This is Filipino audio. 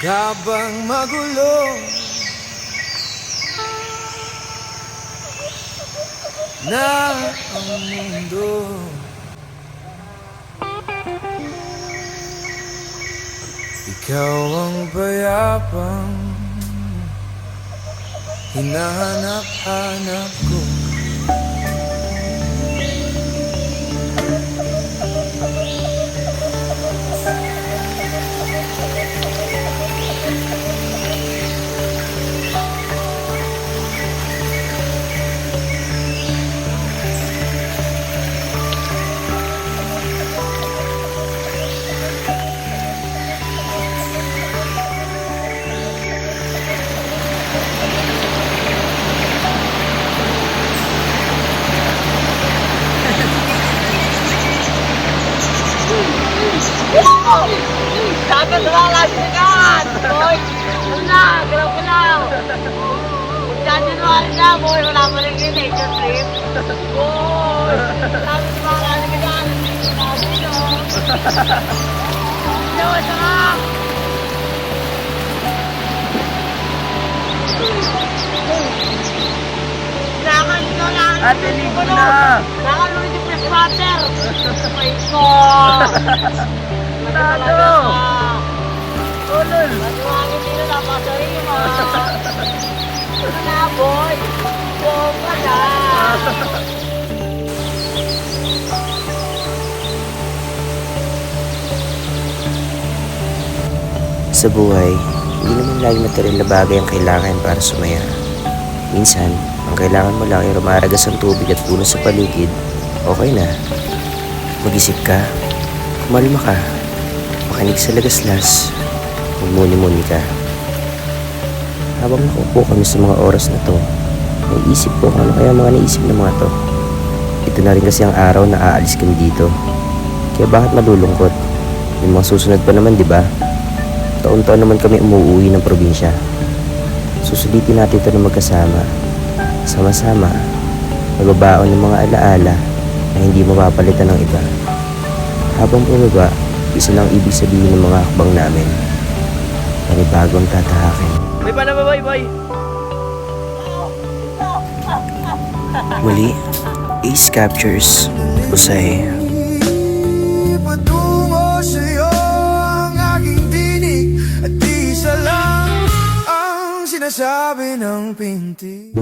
Habang magulo na ang mundo, ikaw ang payapang hinahanap-hanap ko. Dapat nalalagigan! Boy! Wala! Galaw-galaw! January na, boy! Wala mo rin yung nature trip. Boy! Dapat nalalagigan! Sabi no! No, ito nga! Nakakalito na! Ate, ligo na! Nakakalito yung fresh water! My God! Tado! Ulol! Matuwagin dito na pasarima. Ano na, boy? Bomba na. Sa buhay, hindi naman lagi material na bagay ang kailangan para sumaya. Minsan, ang kailangan mo lang ay rumaragas ang tubig at puno sa paligid, okay na. Mag-isip ka, kumalma ka, makinig sa lagaslas, magmuni-muni ka. Habang nakaupo kami sa mga oras na to, naisip ko kung ano kaya mga naisip ng mga to. Ito na rin kasi ang araw na aalis kami dito. Kaya bakit malulungkot? May mga susunod pa naman, di ba? Taon-taon naman kami umuwi ng probinsya. Susulitin natin ito na magkasama. Sama-sama, magbabaon ng mga alaala na hindi mapapalitan ng iba. Habang bumaba, isa lang ibig sabihin ng mga hakbang namin. Panibagong tatahakin. Boy, paano ba, boy? Muli, Ace Captures, Usay. Patungo sa'yo ang aking tinig, at isa lang ang sinasabi ng pintig.